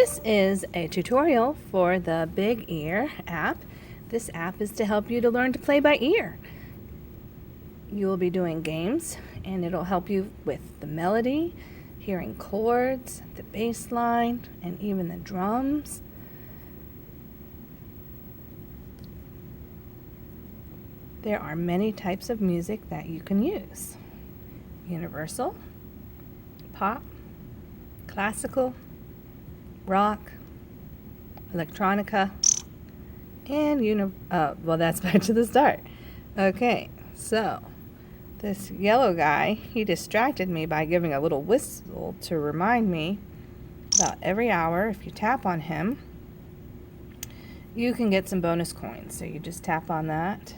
This is a tutorial for the Big Ear app. This app is to help you to learn to play by ear. You will be doing games, and it'll help you with the melody, hearing chords, the bass line, and even the drums. There are many types of music that you can use. Universal, pop, classical, rock, electronica, and well, that's back to the start. Okay, so this yellow guy, he distracted me by giving a little whistle to remind me about every hour. If you tap on him, you can get some bonus coins. So you just tap on that.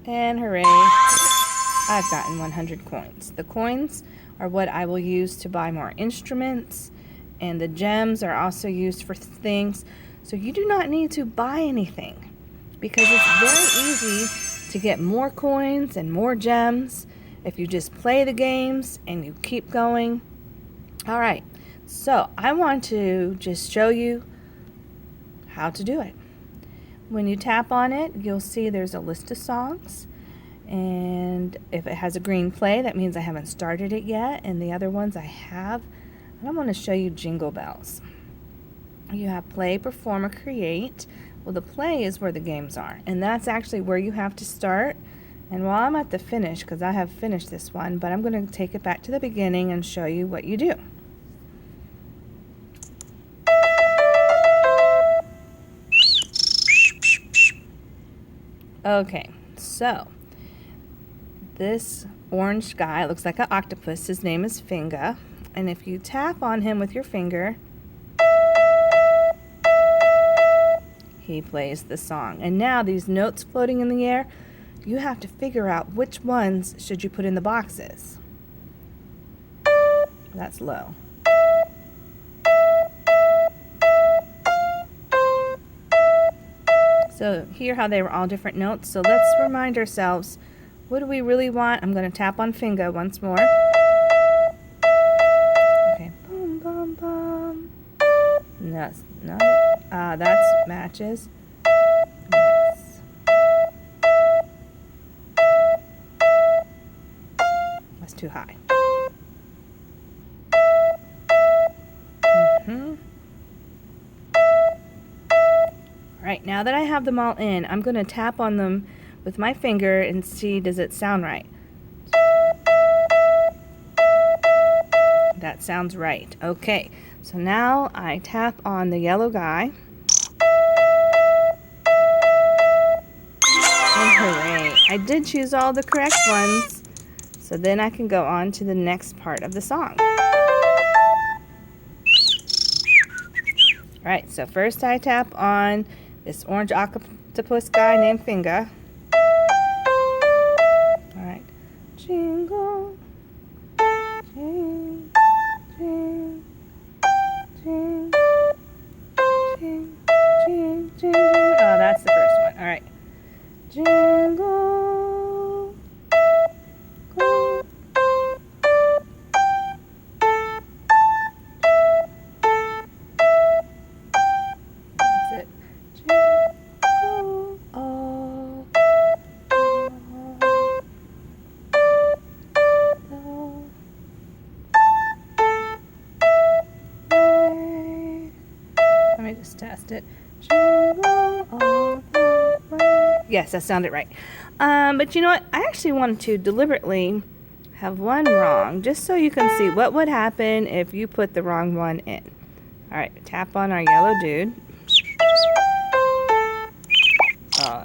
And hooray, I've gotten 100 coins. The coins are what I will use to buy more instruments, and the gems are also used for things. So you do not need to buy anything because it's very easy to get more coins and more gems if you just play the games and you keep going. All right, so I want to just show you how to do it. When you tap on it, you'll see there's a list of songs, and if it has a green play, that means I haven't started it yet, and the other ones I have. And I'm going to show you Jingle Bells. You have play, perform, or create. Well, the play is where the games are, and that's actually where you have to start. And while I'm at the finish, because I have finished this one, but I'm going to take it back to the beginning and show you what you do. Okay, so this orange guy looks like an octopus. His name is Finga, and if you tap on him with your finger, he plays the song. And now these notes floating in the air, you have to figure out which ones should you put in the boxes. That's low. So hear how they were all different notes. So let's remind ourselves, what do we really want? I'm going to tap on Finga once more. Okay, boom, boom, boom. No, that's not it. That's matches. Yes. That's too high. Alright, now that I have them all in, I'm going to tap on them with my finger and see, does it sound right? That sounds right. Okay, so now I tap on the yellow guy. And hooray, I did choose all the correct ones. So then I can go on to the next part of the song. Alright, so first I tap on this orange octopus guy named Finga. Alright. Jingle, jing, jing, jing, jing, jing, jing. Oh, that's the first one. Alright. Jingle, go. That's it. Let me just test it. Yes, that sounded right. But you know what? I actually wanted to deliberately have one wrong, just so you can see what would happen if you put the wrong one in. Alright, tap on our yellow dude.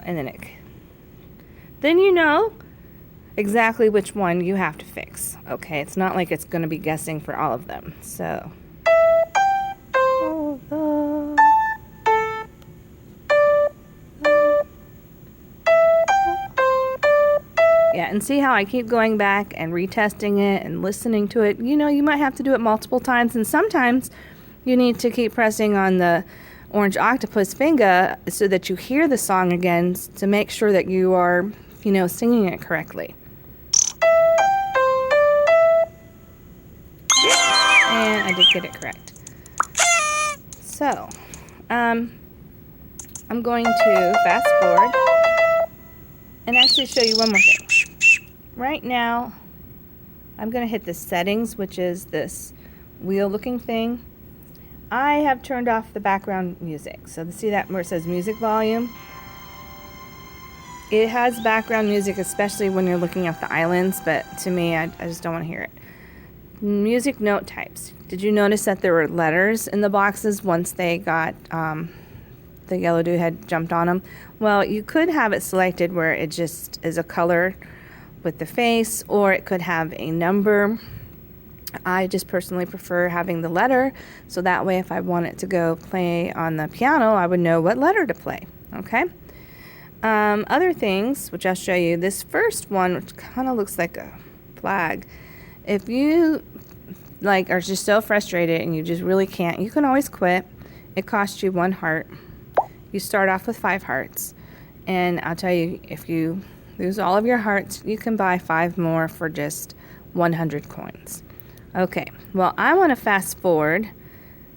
And then you know exactly which one you have to fix. Okay, it's not like it's going to be guessing for all of them. So yeah, and see how I keep going back and retesting it and listening to it. You know, you might have to do it multiple times, and sometimes you need to keep pressing on the orange octopus finger so that you hear the song again to make sure that you are, singing it correctly. And I did get it correct. So, I'm going to fast forward and actually show you one more thing. Right now, I'm going to hit the settings, which is this wheel looking thing. I have turned off the background music. So see that where it says music volume? It has background music, especially when you're looking at the islands, but to me, I just don't want to hear it. Music note types. Did you notice that there were letters in the boxes once they got, the yellow dude had jumped on them? Well, you could have it selected where it just is a color with the face, or it could have a number. I just personally prefer having the letter, so that way if I want it to go play on the piano, I would know what letter to play, okay? Other things, which I'll show you, this first one, which kind of looks like a flag. If you are just so frustrated and you just really can't, you can always quit. It costs you 1 heart. You start off with 5 hearts, and I'll tell you, if you lose all of your hearts, you can buy 5 more for just 100 coins. Okay, well, I want to fast forward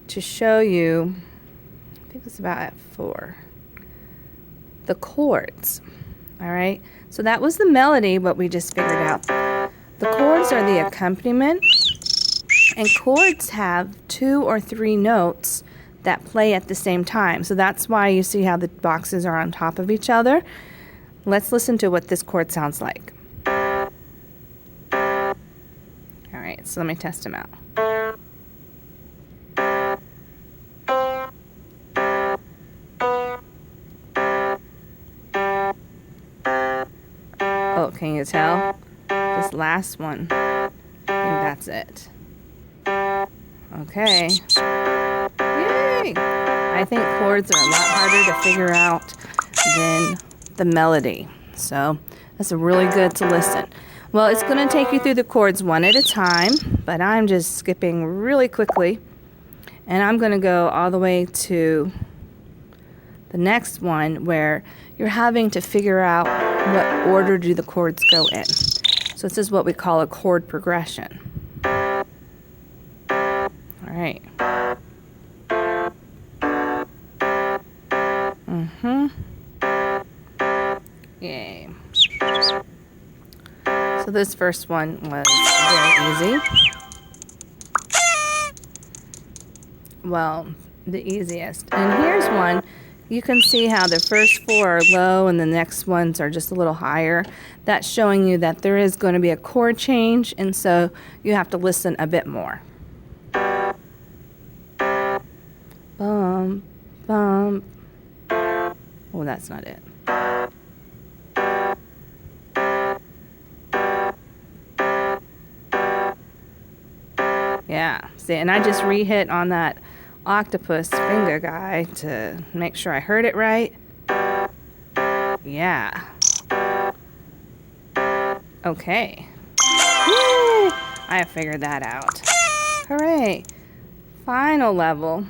to show you, I think it's about at 4, the chords. All right, so that was the melody, what we just figured out. The chords are the accompaniment, and chords have 2 or 3 notes that play at the same time. So that's why you see how the boxes are on top of each other. Let's listen to what this chord sounds like. All right, so let me test them out. Oh, can you tell? This last one, I think that's it. Okay. Yay! I think chords are a lot harder to figure out than the melody. So that's really good to listen. Well, it's going to take you through the chords one at a time, but I'm just skipping really quickly. And I'm going to go all the way to the next one where you're having to figure out what order do the chords go in. So this is what we call a chord progression. All right. Yay. So this first one was very easy. Well, the easiest. And here's one. You can see how the first 4 are low and the next ones are just a little higher. That's showing you that there is going to be a chord change, and so you have to listen a bit more. Bum, bum. Oh, that's not it. Yeah, see, and I just re-hit on that octopus finger guy to make sure I heard it right. Yeah. Okay. Woo! I figured that out. Hooray. Final level.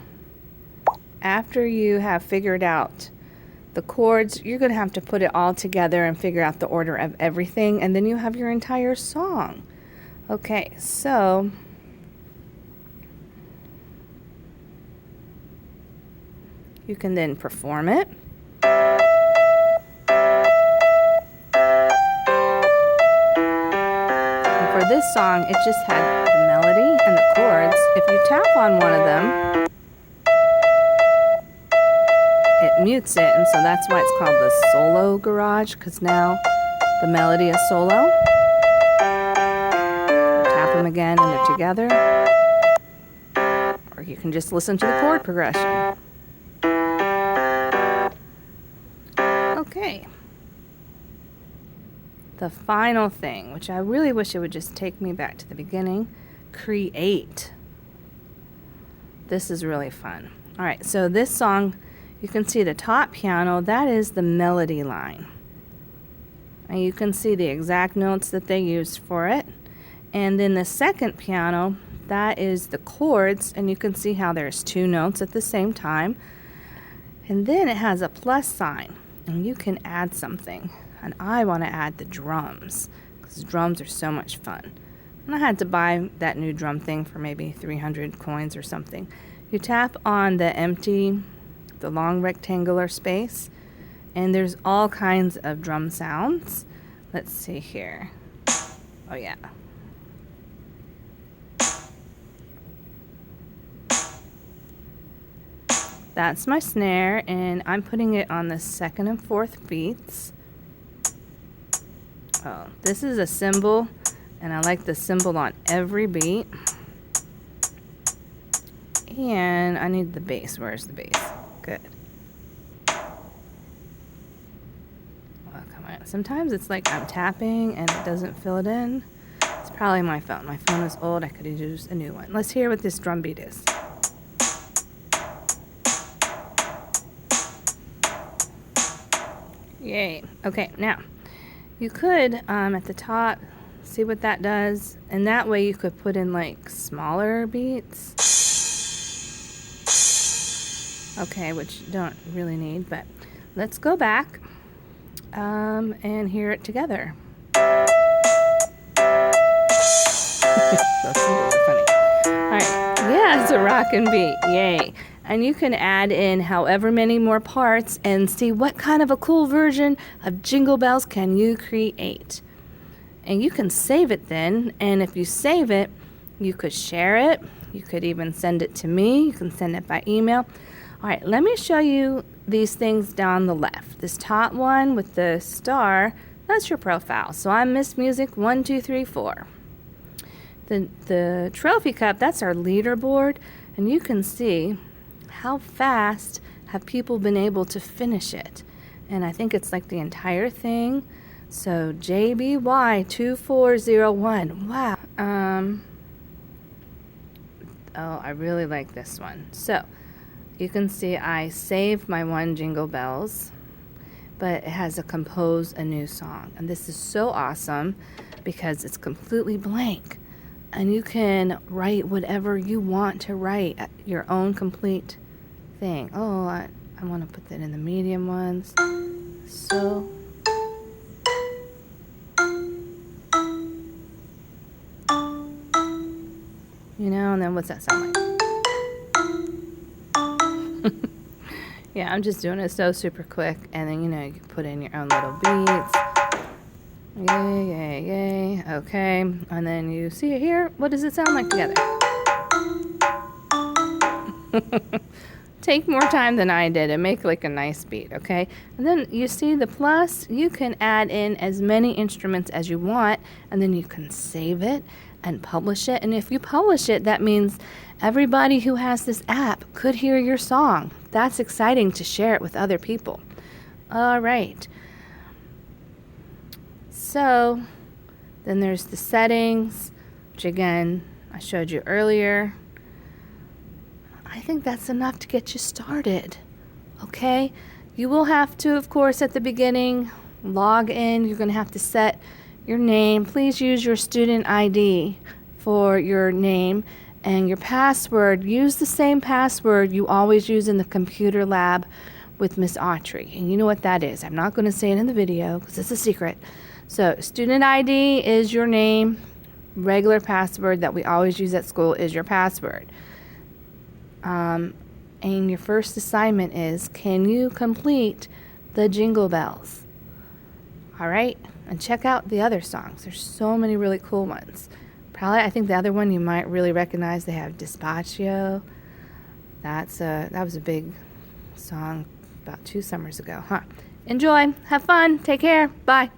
After you have figured out the chords, you're going to have to put it all together and figure out the order of everything, and then you have your entire song. Okay, so you can then perform it. And for this song, it just had the melody and the chords. If you tap on one of them, it mutes it, and so that's why it's called the solo garage, because now the melody is solo. Tap them again and they're together. Or you can just listen to the chord progression. Okay. The final thing, which I really wish it would just take me back to the beginning, create. This is really fun. All right, so this song, you can see the top piano, that is the melody line. And you can see the exact notes that they used for it. And then the second piano, that is the chords, and you can see how there's 2 notes at the same time. And then it has a plus sign, and you can add something. And I want to add the drums, because drums are so much fun. And I had to buy that new drum thing for maybe 300 coins or something. You tap on the long rectangular space, and there's all kinds of drum sounds. Let's see here. Oh yeah. That's my snare, and I'm putting it on the 2nd and 4th beats. Oh, this is a cymbal, and I like the cymbal on every beat. And I need the bass. Where's the bass? Good. Oh, come on. Sometimes it's like I'm tapping and it doesn't fill it in. It's probably my phone. My phone is old. I could have used a new one. Let's hear what this drum beat is. Yay. Okay, now you could at the top see what that does, and that way you could put in like smaller beats. Okay, which you don't really need, but let's go back and hear it together. Those cymbals are funny. Alright, yeah, it's a rockin' beat. Yay. And you can add in however many more parts and see what kind of a cool version of Jingle Bells can you create. And you can save it then, and if you save it, you could share it. You could even send it to me. You can send it by email. All right, let me show you these things down the left. This top one with the star, that's your profile. So I'm Miss Music 1, 2, 3, 4. The trophy cup, that's our leaderboard, and you can see how fast have people been able to finish it. And I think it's like the entire thing. So JBY2401. Wow. Oh, I really like this one. So you can see I saved my one Jingle Bells, but it has a compose a new song. And this is so awesome because it's completely blank. And you can write whatever you want to write, your own complete thing. Oh, I want to put that in the medium ones. So you know, and then what's that sound like? Yeah, I'm just doing it so super quick, and then, you know, you can put in your own little beats. Yay, yay, yay. Okay, and then you see it here. What does it sound like together? Take more time than I did and make like a nice beat, okay? And then you see the plus, you can add in as many instruments as you want, and then you can save it and publish it. And if you publish it, that means everybody who has this app could hear your song. That's exciting to share it with other people. All right. So then there's the settings, which again, I showed you earlier. I think that's enough to get you started, okay? You will have to, of course, at the beginning, log in. You're going to have to set your name. Please use your student ID for your name, and your password. Use the same password you always use in the computer lab with Miss Autry. And you know what that is. I'm not going to say it in the video because it's a secret. So student ID is your name. Regular password that we always use at school is your password. And your first assignment is, can you complete the Jingle Bells? All right, and check out the other songs. There's so many really cool ones. Probably, I think the other one you might really recognize. They have Despacio. That was a big song about 2 summers ago, huh? Enjoy, have fun, take care, bye.